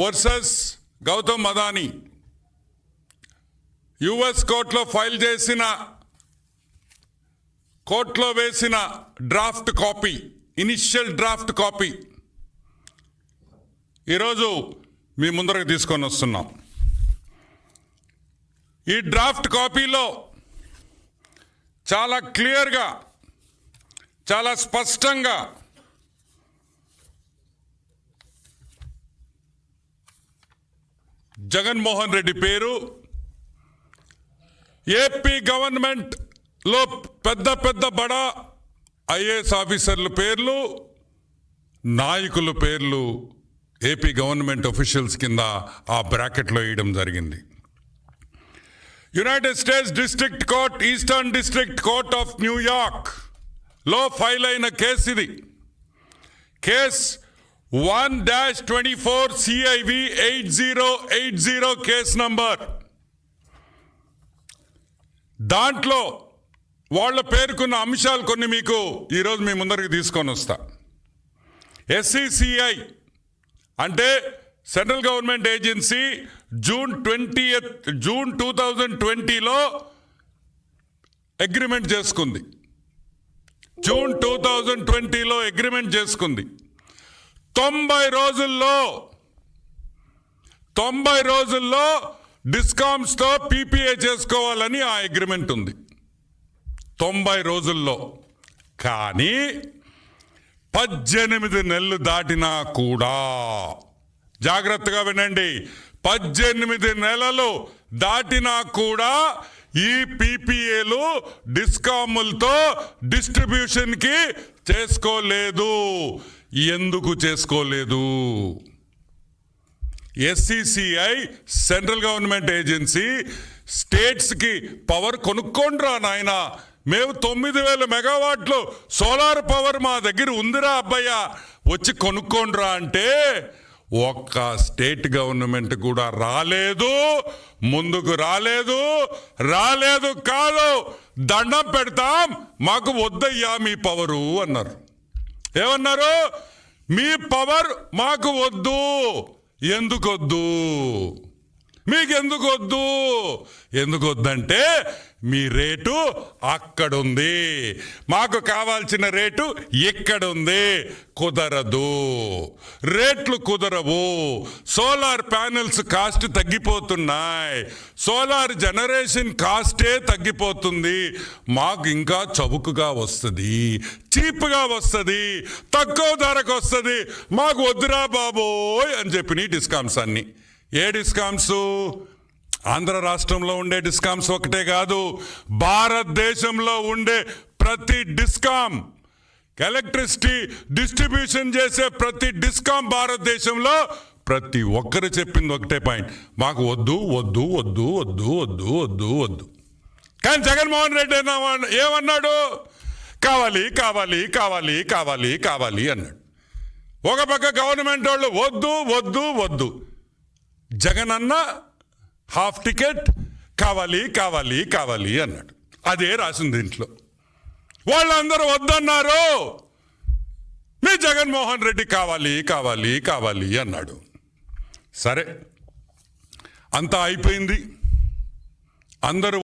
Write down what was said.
Versus Gautam Adani US కోర్టులో file చేసిన కోర్టులో వేసిన draft copy, initial draft copy ఈరోజు మీ ముందరకు తీసుకొని వస్తున్నాం. ఈ డ్రాఫ్ట్ కాపీలో చాలా క్లియర్గా, చాలా స్పష్టంగా జగన్మోహన్ రెడ్డి పేరు, ఏపీ గవర్నమెంట్లో పెద్ద పెద్ద బడా ఐఏఎస్ ఆఫీసర్ల పేర్లు, నాయకుల పేర్లు ఏపీ గవర్నమెంట్ ఆఫీషియల్స్ కింద ఆ బ్రాకెట్లో వేయడం జరిగింది. United states district court, eastern district court of New York లో ఫైల్ అయిన కేసు ఇది. Case 1-24 CIV 8080 case number. దాంట్లో వాళ్ళ పేర్కొన్న అంశాలు కొన్ని మీకు ఈరోజు మీ ముందరికి తీసుకొని వస్తా. SCCI అంటే సెంట్రల్ గవర్నమెంట్ ఏజెన్సీ జూన్ 2020లో అగ్రిమెంట్ చేసుకుంది. జూన్ 2020లో అగ్రిమెంట్ చేసుకుంది. 90 రోజుల్లో డిస్కామ్స్తో PPA చేసుకోవాలని ఆ అగ్రిమెంట్ ఉంది. 90 రోజుల్లో. కానీ 18 నెలలు దాటినా కూడా, జాగ్రత్తగా వినండి, 18 నెలలు దాటినా కూడా ఈ PPAలు డిస్కాములతో డిస్ట్రిబ్యూషన్కి చేసుకోలేదు. ఎందుకు చేసుకోలేదు? SCCI సెంట్రల్ గవర్నమెంట్ ఏజెన్సీ స్టేట్స్కి పవర్ కొనుక్కోండ్రా నాయన, మేము 9000 మెగావాట్లు సోలార్ పవర్ మా దగ్గర ఉందిరా అబ్బయ్య, వచ్చి కొనుక్కోండ్రా అంటే ఒక్క స్టేట్ గవర్నమెంట్ కూడా రాలేదు, ముందుకు రాలేదు కాదు, దండం పెడతాం, మాకు వద్దయ్యా మీ పవరు అన్నారు. ఏమన్నారు? మీ పవర్ మాకు వద్దు. ఎందుకొద్దు? మీకెందుకొద్దు? ఎందుకొద్దంటే మీ రేటు అక్కడుంది, మాకు కావాల్సిన రేటు ఇక్కడుంది. కుదరదు, రేట్లు కుదరవు. సోలార్ ప్యానెల్స్ కాస్ట్ తగ్గిపోతున్నాయి, సోలార్ జనరేషన్ కాస్టే తగ్గిపోతుంది. మాకు ఇంకా చౌకగా వస్తుంది, చీప్గా వస్తుంది, తక్కువ ధరకు వస్తుంది, మాకు వద్దురా బాబోయ్ అని చెప్పిన డిస్కామ్స్ అన్ని. ఏ డిస్కామ్స్? ఆంధ్ర రాష్ట్రంలో ఉండే డిస్కామ్స్ ఒకటే కాదు, భారతదేశంలో ఉండే ప్రతి డిస్కామ్, ఎలక్ట్రిసిటీ డిస్ట్రిబ్యూషన్ చేసే ప్రతి డిస్కామ్ భారతదేశంలో ప్రతి ఒక్కరు చెప్పింది ఒకటే పాయింట్, మాకు వద్దు వద్దు వద్దు వద్దు వద్దు వద్దు వద్దు. కానీ జగన్మోహన్ రెడ్డి ఏమన్నాడు? కావాలి కావాలి కావాలి కావాలి కావాలి అన్నాడు. ఒక పక్క గవర్నమెంట్ వాళ్ళు వద్దు వద్దు వద్దు, జగన్ అన్న హాఫ్ టికెట్ కావాలి కావాలి కావాలి అన్నాడు. అదే రాసింది దీంట్లో. వాళ్ళందరూ వద్దన్నారు, మీ జగన్మోహన్ రెడ్డి కావాలి కావాలి కావాలి అన్నాడు. సరే, అంతా అయిపోయింది. అందరూ